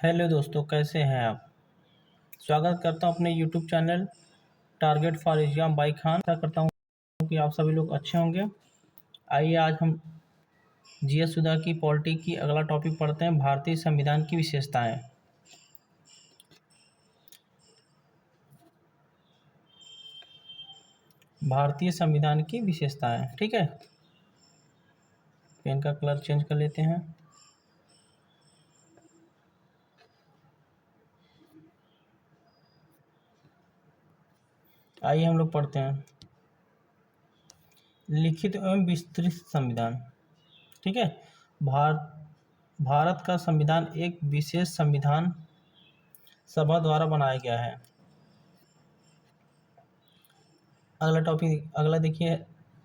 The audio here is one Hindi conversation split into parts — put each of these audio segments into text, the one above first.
हेलो दोस्तों, कैसे हैं आप। स्वागत करता हूं अपने YouTube channel target for exam by Khan. आशा करता हूं कि आप सभी लोग अच्छे होंगे। आइए आज हम जीएस सुधा की पॉलिटी की अगला टॉपिक पढ़ते हैं, भारतीय संविधान की विशेषताएं। भारतीय संविधान की विशेषताएं, ठीक है। पेन का कलर चेंज कर लेते हैं। आइए हम लोग पढ़ते हैं। लिखित एवं विस्तृत संविधान, ठीक है। भारत का संविधान एक विशेष संविधान सभा द्वारा बनाया गया है। अगला देखिए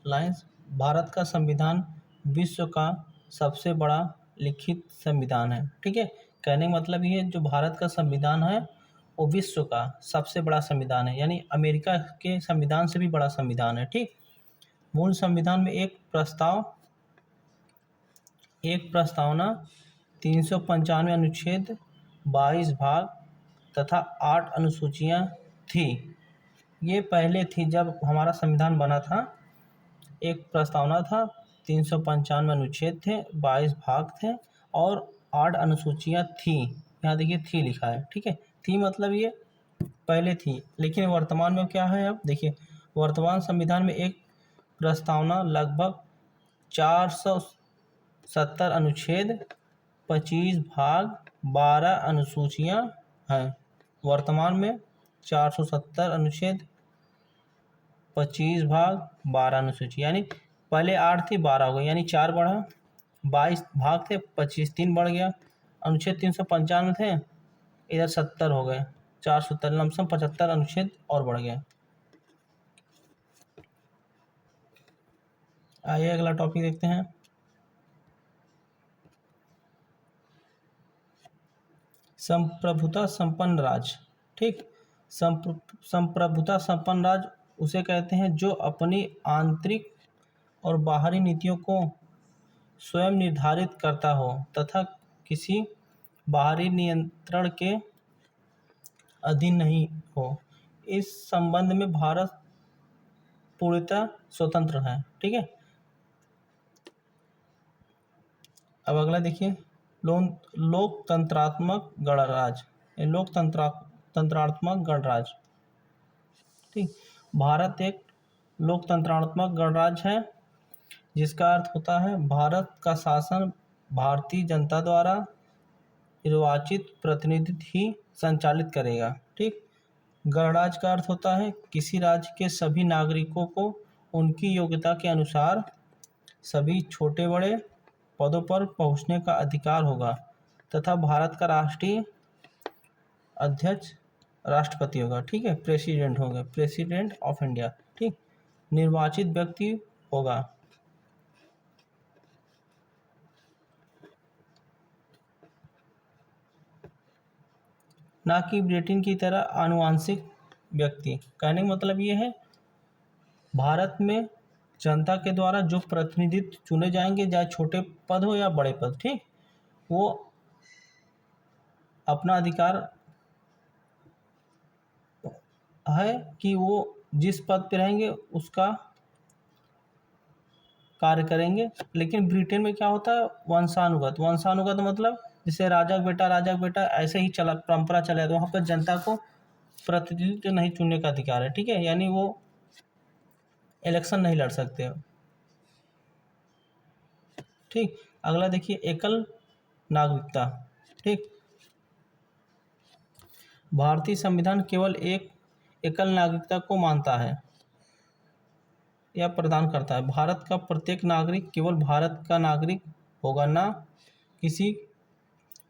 लाइन्स। भारत का संविधान विश्व का सबसे बड़ा लिखित संविधान है, ठीक है। कहने का मतलब ये है, जो भारत का संविधान है वो विश्व का सबसे बड़ा संविधान है, यानी अमेरिका के संविधान से भी बड़ा संविधान है, ठीक। मूल संविधान में एक प्रस्तावना 395 अनुच्छेद, 22 भाग तथा 8 अनुसूचियां थी। ये पहले थी जब हमारा संविधान बना था। एक प्रस्तावना था, 395 अनुच्छेद थे, 22 भाग थे और 8 अनुसूचियां थी। यहाँ देखिए थी लिखा है, ठीक है। थी मतलब ये पहले थी, लेकिन वर्तमान में क्या है। अब देखिए वर्तमान संविधान में एक प्रस्तावना लगभग 470 अनुच्छेद, 25 भाग, 12 अनुसूचियां हैं। वर्तमान में 470 अनुच्छेद, 25 भाग, 12 अनुसूची, यानी पहले 8 थी 12 हो गई, यानी 4 बढ़ा। 22 भाग थे, 25 3 बढ़ गया। अनुच्छेद 395 थे, इधर 70 हो गए, 470 लमसम 75 अनुच्छेद और बढ़ गया। आइए अगला टॉपिक देखते हैं। संप्रभुता संपन्न राज्य, ठीक। संप्रभुता संपन्न राज्य उसे कहते हैं जो अपनी आंतरिक और बाहरी नीतियों को स्वयं निर्धारित करता हो तथा किसी बाहरी नियंत्रण के अधीन नहीं हो। इस संबंध में भारत पूर्णतः स्वतंत्र है, ठीक है। अब अगला देखिए, लोकतंत्रात्मक गणराज्य, तंत्रात्मक गणराज्य, ठीक। भारत एक लोकतंत्रात्मक गणराज्य है, जिसका अर्थ होता है भारत का शासन भारतीय जनता द्वारा निर्वाचित प्रतिनिधि ही संचालित करेगा, ठीक। गणराज्य का अर्थ होता है किसी राज्य के सभी नागरिकों को उनकी योग्यता के अनुसार सभी छोटे बड़े पदों पर पहुंचने का अधिकार होगा तथा भारत का राष्ट्रीय अध्यक्ष राष्ट्रपति होगा, ठीक है। प्रेसिडेंट होगा, प्रेसिडेंट ऑफ इंडिया, ठीक। निर्वाचित व्यक्ति होगा। ना कि ब्रिटेन की तरह आनुवांशिक व्यक्ति। कहने का मतलब ये है, भारत में जनता के द्वारा जो प्रतिनिधित्व चुने जाएंगे, चाहे छोटे पद हो या बड़े पद, ठीक, वो अपना अधिकार है कि वो जिस पद पे रहेंगे उसका कार्य करेंगे। लेकिन ब्रिटेन में क्या होता है, वंशानुगत मतलब जैसे राजा का बेटा ऐसे ही चला, परंपरा चला, तो वहाँ पर जनता को प्रतिनिधित्व नहीं चुनने का अधिकार है, ठीक है। यानी वो इलेक्शन नहीं लड़ सकते, ठीक। अगला देखिए, एकल नागरिकता, ठीक। भारतीय संविधान केवल एक एकल नागरिकता को मानता है या प्रदान करता है। भारत का प्रत्येक नागरिक केवल भारत का नागरिक होगा, ना किसी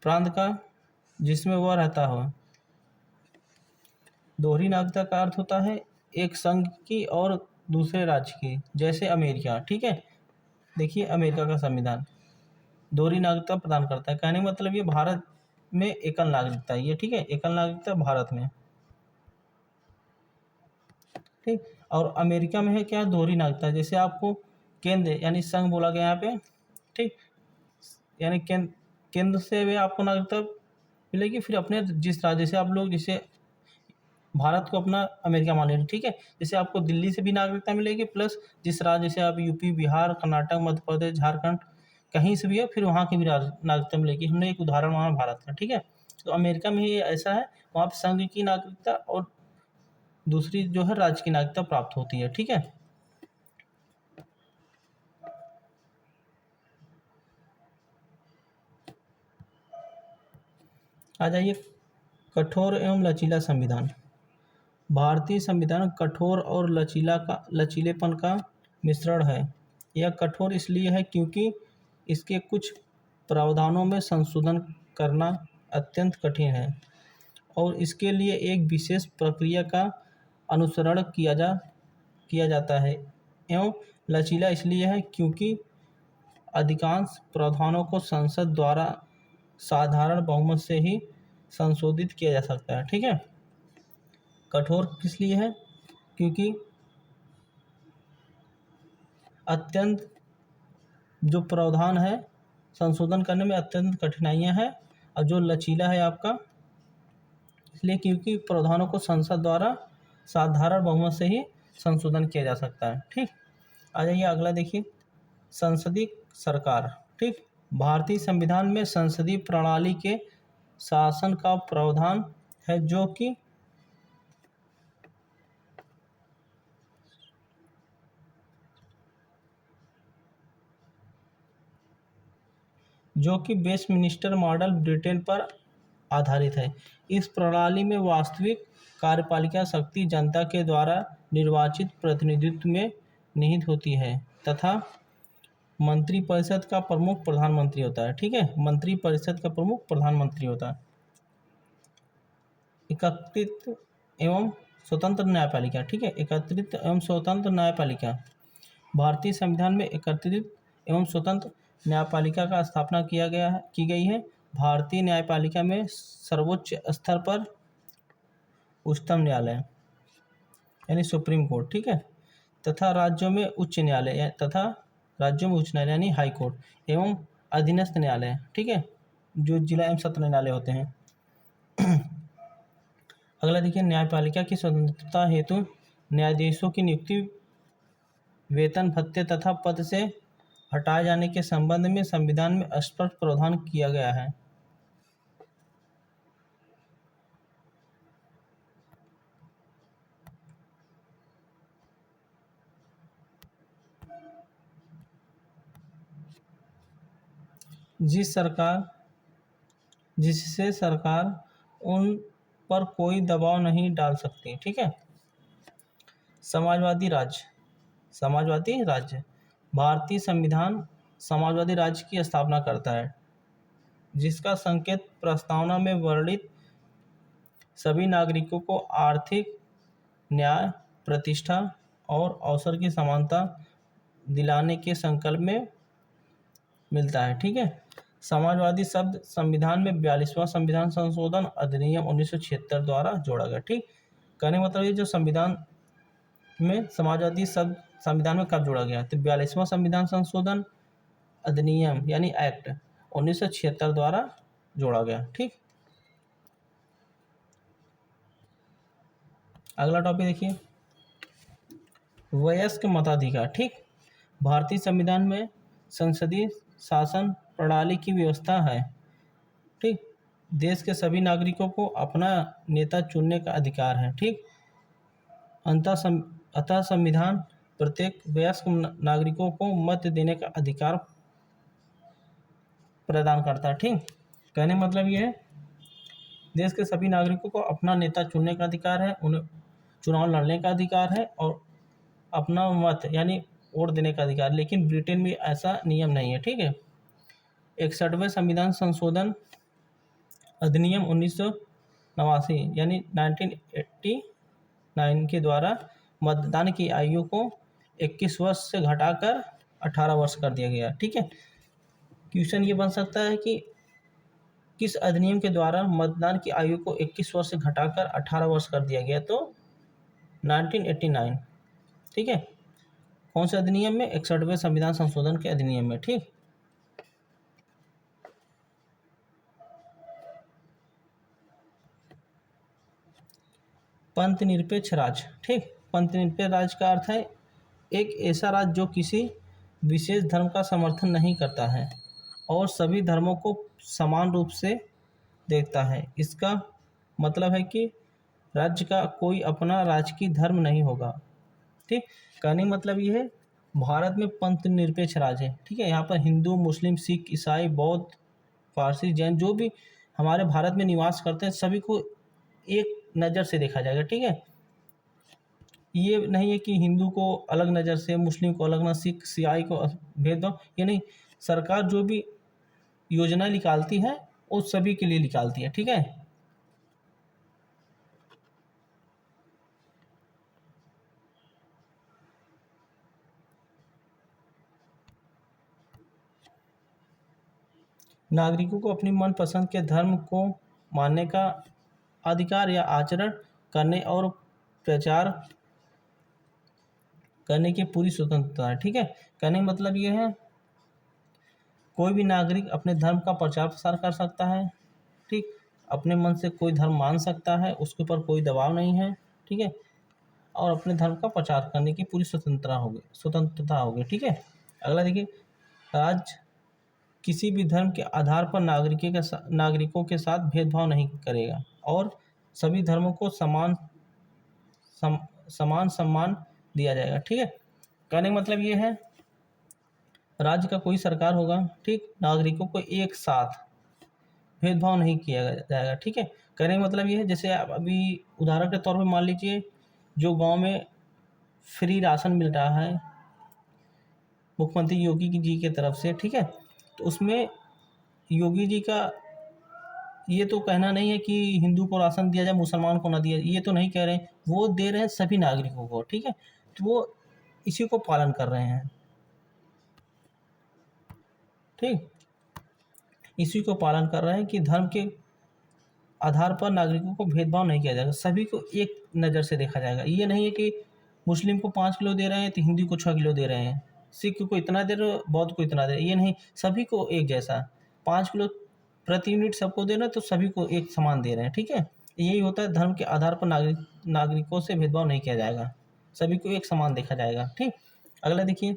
प्रांत का जिसमें वह रहता हो। दोहरी नागरिकता का अर्थ होता है एक संघ की और दूसरे राज्य की, जैसे अमेरिका, ठीक है। देखिए अमेरिका का संविधान दोहरी नागरिकता प्रदान करता है। कहने का मतलब ये भारत में एकल नागरिकता है, ये ठीक है, एकल नागरिकता भारत में, ठीक। और अमेरिका में है क्या, दोहरी नागरिकता। जैसे आपको केंद्र यानी संघ बोला गया यहाँ पे, ठीक, यानी केंद्र से भी आपको नागरिकता मिलेगी, फिर अपने जिस राज्य से आप लोग, जैसे भारत को अपना अमेरिका मान लीजिए, ठीक है। जैसे आपको दिल्ली से भी नागरिकता मिलेगी, प्लस जिस राज्य से आप यूपी, बिहार, कर्नाटक, मध्य प्रदेश, झारखंड कहीं से भी है, फिर वहाँ की भी नागरिकता मिलेगी। हमने एक उदाहरण वहाँ भारत का, ठीक है। तो अमेरिका में ये ऐसा है, वहाँ पे संघ की नागरिकता और दूसरी जो है राज्य की नागरिकता प्राप्त होती है, ठीक है। आ जाइए, कठोर एवं लचीला संविधान। भारतीय संविधान कठोर और लचीलेपन का मिश्रण है। यह कठोर इसलिए है क्योंकि इसके कुछ प्रावधानों में संशोधन करना अत्यंत कठिन है और इसके लिए एक विशेष प्रक्रिया का अनुसरण किया जाता है। एवं लचीला इसलिए है क्योंकि अधिकांश प्रावधानों को संसद द्वारा साधारण बहुमत से ही संशोधित किया जा सकता है, ठीक है। कठोर किस लिए है? क्योंकि अत्यंत जो प्रावधान है संशोधन करने में अत्यंत कठिनाइयाँ हैं। और जो लचीला है आपका इसलिए क्योंकि प्रावधानों को संसद द्वारा साधारण बहुमत से ही संशोधन किया जा सकता है, ठीक। आ जाइए अगला देखिए, संसदीय सरकार, ठीक। भारतीय संविधान में संसदीय प्रणाली के शासन का प्रावधान है जो कि वेस्टमिनिस्टर मॉडल ब्रिटेन पर आधारित है। इस प्रणाली में वास्तविक कार्यपालिका शक्ति जनता के द्वारा निर्वाचित प्रतिनिधित्व में निहित होती है तथा मंत्रिपरिषद का प्रमुख प्रधानमंत्री होता है, ठीक है। मंत्रिपरिषद का प्रमुख प्रधानमंत्री होता है। एकत्रित एवं स्वतंत्र न्यायपालिका, ठीक है। एकत्रित एवं स्वतंत्र न्यायपालिका। भारतीय संविधान में एकत्रित एवं स्वतंत्र न्यायपालिका का स्थापना की गई है। भारतीय न्यायपालिका में सर्वोच्च स्तर पर उच्चतम न्यायालय यानी सुप्रीम कोर्ट, ठीक है, तथा राज्यों में उच्च न्यायालय यानी हाई कोर्ट एवं अधीनस्थ न्यायालय, ठीक है, जो जिला एवं सत्र न्यायालय होते हैं। अगला देखिए, न्यायपालिका की स्वतंत्रता हेतु न्यायाधीशों की नियुक्ति, वेतन, भत्ते तथा पद से हटाए जाने के संबंध में संविधान में स्पष्ट प्रावधान किया गया है। जिससे सरकार उन पर कोई दबाव नहीं डाल सकती, ठीक है। समाजवादी राज्य। भारतीय संविधान समाजवादी राज्य की स्थापना करता है, जिसका संकेत प्रस्तावना में वर्णित सभी नागरिकों को आर्थिक न्याय, प्रतिष्ठा और अवसर की समानता दिलाने के संकल्प में मिलता है, ठीक है। समाजवादी शब्द संविधान में 42वां संविधान संशोधन अधिनियम 1976 द्वारा जोड़ा गया, ठीक। कहने का मतलब ये जो संविधान में समाजवादी शब्द संविधान में कब जोड़ा गया, तो 42वां संविधान संशोधन अधिनियम यानी एक्ट 1976 द्वारा जोड़ा गया, ठीक। अगला टॉपिक देखिए, वयस्क मताधिकार, ठीक। भारतीय संविधान में संसदीय शासन प्रणाली की व्यवस्था है, ठीक। देश के सभी नागरिकों को अपना नेता चुनने का अधिकार है, ठीक। अतः संविधान प्रत्येक वयस्क नागरिकों को मत देने का अधिकार प्रदान करता है, ठीक। कहने का मतलब ये है, देश के सभी नागरिकों को अपना नेता चुनने का अधिकार है, उन्हें चुनाव लड़ने का अधिकार है और अपना मत यानी वोट देने का अधिकार। लेकिन ब्रिटेन में ऐसा नियम नहीं है, ठीक है। 61वें संविधान संशोधन अधिनियम 1989 यानी 1989 के द्वारा मतदान की आयु को 21 वर्ष से घटाकर 18 वर्ष कर दिया गया, ठीक है। क्वेश्चन ये बन सकता है कि किस अधिनियम के द्वारा मतदान की आयु को 21 वर्ष से घटाकर 18 वर्ष कर दिया गया, तो 1989, ठीक है। कौन से अधिनियम में? 61वें संविधान संशोधन के अधिनियम में, ठीक। पंथ निरपेक्ष राज्य। ठीक, पंथ निरपेक्ष राज्य का अर्थ है एक ऐसा राज्य जो किसी विशेष धर्म का समर्थन नहीं करता है और सभी धर्मों को समान रूप से देखता है। इसका मतलब है कि राज्य का कोई अपना राजकीय धर्म नहीं होगा। ठीक, कहने का मतलब ये है भारत में पंथ निरपेक्ष राज्य है। ठीक है, यहाँ पर हिंदू, मुस्लिम, सिख, ईसाई, बौद्ध, पारसी, जैन जो भी हमारे भारत में निवास करते हैं सभी को एक नज़र से देखा जाएगा। ठीक है, ये नहीं है कि हिंदू को अलग नज़र से, मुस्लिम को अलग, ना सिख ईसाई को भेदभाव, ये नहीं। सरकार जो भी योजना निकालती है वो सभी के लिए निकालती है। ठीक है, नागरिकों को अपनी मनपसंद के धर्म को मानने का अधिकार या आचरण करने और प्रचार करने की पूरी स्वतंत्रता है। ठीक है, कहने का मतलब ये है कोई भी नागरिक अपने धर्म का प्रचार प्रसार कर सकता है। ठीक, अपने मन से कोई धर्म मान सकता है, उसके ऊपर कोई दबाव नहीं है। ठीक है, और अपने धर्म का प्रचार करने की पूरी स्वतंत्रता होगी। ठीक है, अगला देखिए, राज्य किसी भी धर्म के आधार पर नागरिकों के साथ भेदभाव नहीं करेगा और सभी धर्मों को समान सम्मान दिया जाएगा। ठीक है, कहने का मतलब ये है राज्य का कोई सरकार होगा, ठीक, नागरिकों को एक साथ भेदभाव नहीं किया जाएगा। ठीक है, कहने का मतलब ये है जैसे आप अभी उदाहरण के तौर पर मान लीजिए जो गांव में फ्री राशन मिल रहा है मुख्यमंत्री योगी जी की तरफ से। ठीक है, तो उसमें योगी जी का ये तो कहना नहीं है कि हिंदू को राशन दिया जाए, मुसलमान को ना दिया, ये तो नहीं कह रहे हैं। वो दे रहे हैं सभी नागरिकों को। ठीक है, तो वो इसी को पालन कर रहे हैं। ठीक, इसी को पालन कर रहे हैं कि धर्म के आधार पर नागरिकों को भेदभाव नहीं किया जाएगा, सभी को एक नज़र से देखा जाएगा। ये नहीं है कि मुस्लिम को 5 किलो दे रहे हैं तो हिंदू को 6 किलो दे रहे हैं, सिख को इतना दे रहे हो, बौद्ध को इतना दे रहे हैं, ये नहीं। सभी को एक जैसा 5 किलो प्रति यूनिट सबको दे रहे हैं तो सभी को एक समान दे रहे हैं। ठीक है, यही होता है धर्म के आधार पर नागरिकों से भेदभाव नहीं किया जाएगा, सभी को एक समान देखा जाएगा। ठीक, अगला देखिए,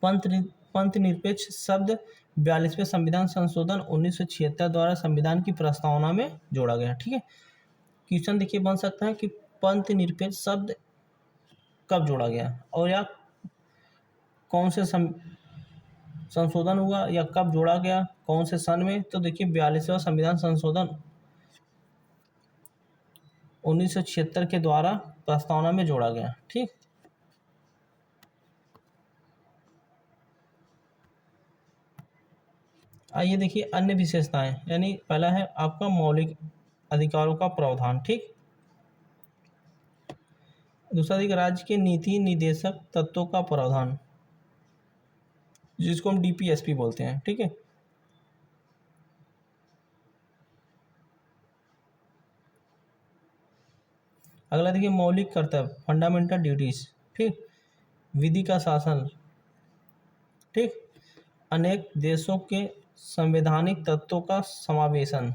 पंथ निरपेक्ष शब्द 42वें संविधान संशोधन 1976 द्वारा संविधान की प्रस्तावना में जोड़ा गया। ठीक है, क्वेश्चन देखिए बन सकता है कि पंथ निरपेक्ष शब्द कब जोड़ा गया और या कौन से संशोधन हुआ या कब जोड़ा गया, कौन से सन में। तो देखिए 42वां संविधान संशोधन 1976 के द्वारा प्रस्तावना में जोड़ा गया। ठीक, आइए देखिए अन्य विशेषताएं, यानी पहला है आपका मौलिक अधिकारों का प्रावधान। ठीक, दूसरा देखिए राज्य के नीति निदेशक तत्वों का प्रावधान जिसको हम डीपीएसपी बोलते हैं। ठीक है, अगला देखिए मौलिक कर्तव्य फंडामेंटल ड्यूटीज। ठीक, विधि का शासन। ठीक, अनेक देशों के संवैधानिक तत्वों का समावेशन,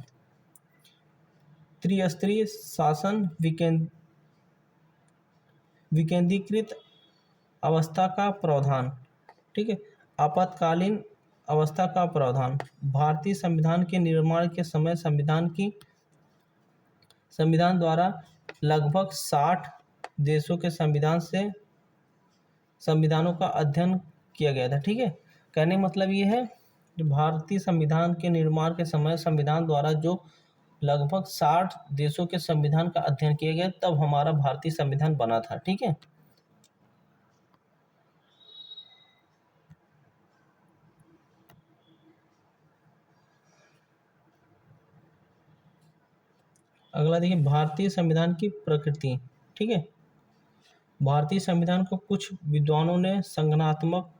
त्रिस्तरीय शासन, विकेंद्रीकृत अवस्था का प्रावधान। ठीक है, आपातकालीन अवस्था का प्रावधान, भारतीय संविधान के निर्माण के समय संविधान द्वारा लगभग 60 देशों के संविधानों का अध्ययन किया गया था। ठीक है, कहने का मतलब ये है कि भारतीय संविधान के निर्माण के समय संविधान द्वारा जो लगभग 60 देशों के संविधान का अध्ययन किया गया तब हमारा भारतीय संविधान बना था। ठीक है, अगला देखिए भारतीय संविधान की प्रकृति। ठीक है, भारतीय संविधान को कुछ विद्वानों ने संगठनात्मक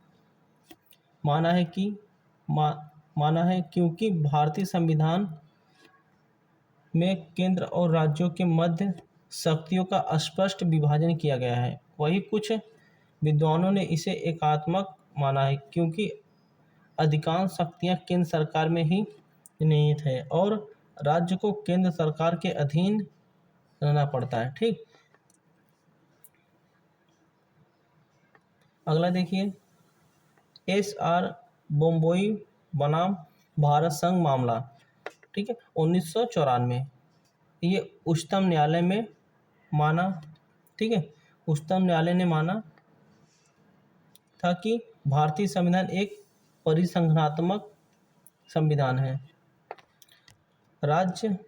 माना है क्योंकि भारतीय संविधान में केंद्र और राज्यों के मध्य शक्तियों का स्पष्ट विभाजन किया गया है। वही कुछ विद्वानों ने इसे एकात्मक माना है क्योंकि अधिकांश शक्तियां केंद्र सरकार में ही निहित है और राज्य को केंद्र सरकार के अधीन रहना पड़ता है। ठीक, अगला देखिए, SR बोम्बोई बनाम भारत संघ मामला। ठीक है, 1994 ये उच्चतम न्यायालय में माना। ठीक है, उच्चतम न्यायालय ने माना था कि भारतीय संविधान एक परिसंघनात्मक संविधान है। राज्य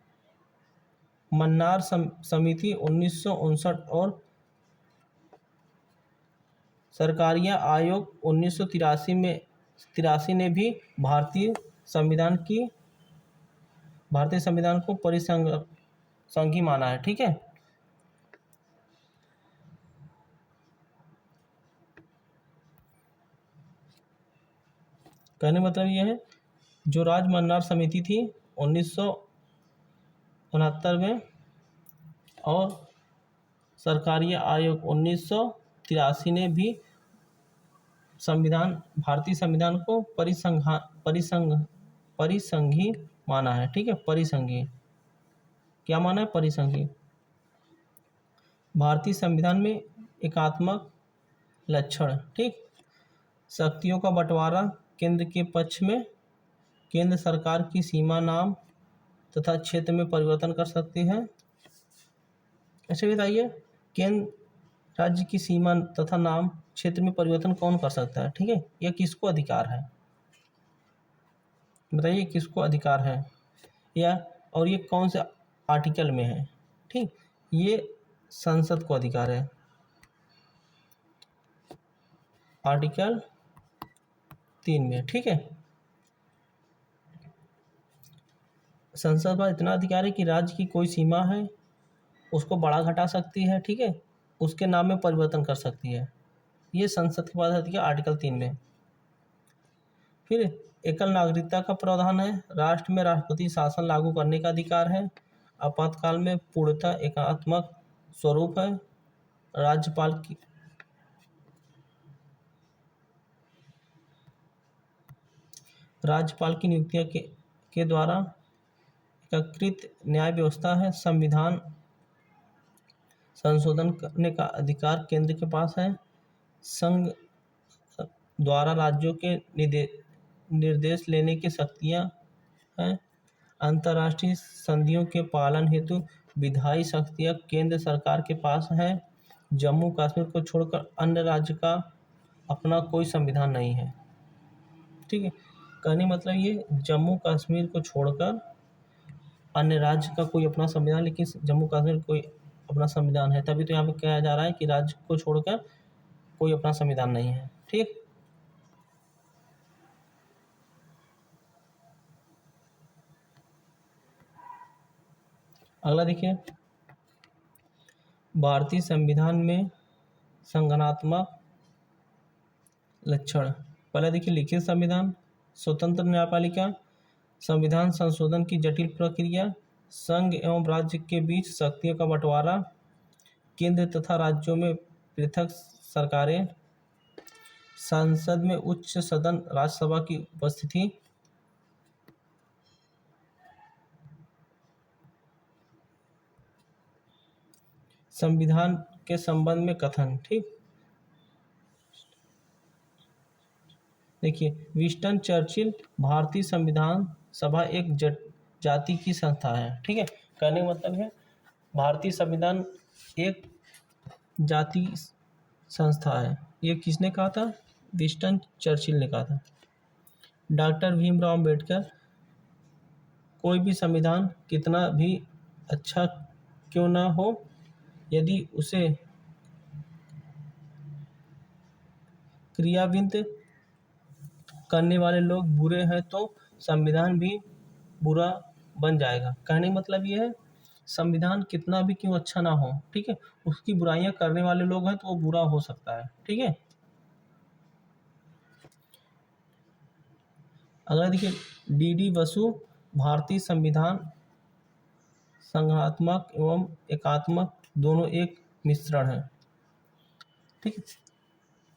मन्नार समिति 1959 और सरकारिया आयोग 1983 ने भी भारतीय संविधान को संघी माना है। ठीक है, कहने मतलब यह है, जो राज मन्नार समिति थी 1969 में और सरकारिया आयोग 1983 ने भी भारतीय संविधान को परिसंघी माना है। ठीक है, परिसंघी क्या माना है? परिसंघी। भारतीय संविधान में एकात्मक लक्षण। ठीक, शक्तियों का बंटवारा केंद्र के पक्ष में, केंद्र सरकार की सीमा, नाम तथा क्षेत्र में परिवर्तन कर सकती है। अच्छा बताइए, केंद्र राज्य की सीमा तथा नाम क्षेत्र में परिवर्तन कौन कर सकता है? ठीक है, यह किसको अधिकार है? बताइए किसको अधिकार है, या और ये कौन से आर्टिकल में है? ठीक, ये संसद को अधिकार है, आर्टिकल 3 में। ठीक है, संसद पर इतना अधिकार है कि राज्य की कोई सीमा है उसको बढ़ा घटा सकती है। ठीक है, उसके नाम में परिवर्तन कर सकती है, ये संसद के पास अधिकार आर्टिकल 3 में। फिर एकल नागरिकता का प्रावधान है। राष्ट्र में राष्ट्रपति शासन लागू करने का अधिकार है। आपातकाल में पूर्णतः एकात्मक स्वरूप है। राज्यपाल की नियुक्तियां के द्वारा एकीकृत न्याय व्यवस्था है। संविधान संशोधन करने का अधिकार केंद्र के पास है। संघ द्वारा राज्यों के निर्देश लेने की शक्तियां हैं। अंतर्राष्ट्रीय संधियों के पालन हेतु विधायी शक्तियां केंद्र सरकार के पास है। जम्मू कश्मीर को छोड़कर अन्य राज्य का अपना कोई संविधान नहीं है। ठीक है, कहने मतलब ये, जम्मू कश्मीर को छोड़कर अन्य राज्य का कोई अपना संविधान, लेकिन जम्मू कश्मीर कोई अपना संविधान है, तभी तो यहाँ पे कहा जा रहा है कि राज्य को छोड़कर कोई अपना संविधान नहीं है। ठीक, अगला देखिए, भारतीय संविधान में संगठनात्मक लक्षण। पहले देखिए, लिखित संविधान, स्वतंत्र न्यायपालिका, संविधान संशोधन की जटिल प्रक्रिया, संघ एवं राज्य के बीच शक्तियों का बंटवारा, केंद्र तथा राज्यों में पृथक सरकारें, संसद में उच्च सदन राज्यसभा की उपस्थिति, संविधान के संबंध में कथन। ठीक, देखिए, विंस्टन चर्चिल, भारतीय संविधान सभा एक जाति की संस्था है। ठीक है, कहने का मतलब है भारतीय संविधान एक जाति संस्था है। ये किसने कहा था? विंस्टन चर्चिल ने कहा था। डॉक्टर भीमराव अम्बेडकर, कोई भी संविधान कितना भी अच्छा क्यों ना हो, यदि उसे क्रियान्वित करने वाले लोग बुरे हैं तो संविधान भी बुरा बन जाएगा। कहने का मतलब ये है, संविधान कितना भी क्यों अच्छा ना हो, ठीक है, उसकी बुराइयां करने वाले लोग हैं तो वो बुरा हो सकता है। ठीक है, अगला देखिए, डी बसु, भारतीय संविधान संघात्मक एवं एकात्मक दोनों एक मिश्रण है। ठीक है,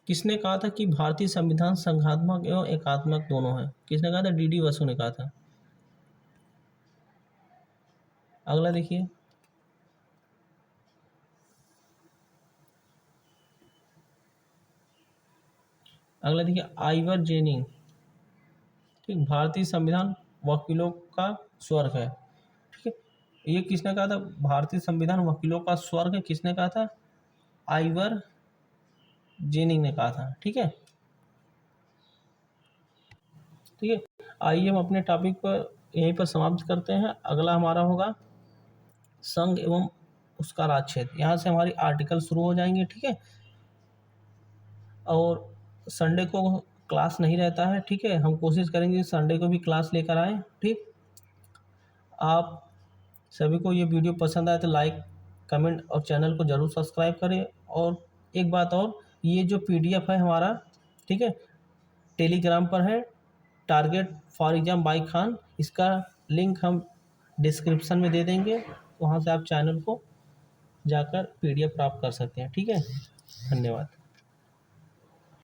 किसने कहा था कि भारतीय संविधान संघात्मक एवं एकात्मक दोनों है? किसने कहा था? डी बसु ने कहा था। अगला देखिए, अगला देखिए आइवर जेनिंग, ठीक, भारतीय संविधान वकीलों का स्वर्ग है। ठीक है, ये किसने कहा था? भारतीय संविधान वकीलों का स्वर्ग है, किसने कहा था? आइवर जेनिंग ने कहा था। ठीक है, ठीक है, आइए हम अपने टॉपिक पर यहीं पर समाप्त करते हैं। अगला हमारा होगा संघ एवं उसका राज क्षेत्र। यहाँ से हमारी आर्टिकल शुरू हो जाएंगे। ठीक है, और संडे को क्लास नहीं रहता है। ठीक है, हम कोशिश करेंगे संडे को भी क्लास लेकर आएँ। ठीक, आप सभी को ये वीडियो पसंद आए तो लाइक, कमेंट और चैनल को ज़रूर सब्सक्राइब करें। और एक बात और, ये जो पीडीएफ है हमारा, ठीक है, टेलीग्राम पर है, target for exam by Khan, इसका लिंक हम डिस्क्रिप्शन में दे देंगे, वहाँ से आप चैनल को जाकर पीडीएफ प्राप्त कर सकते हैं। ठीक है, धन्यवाद।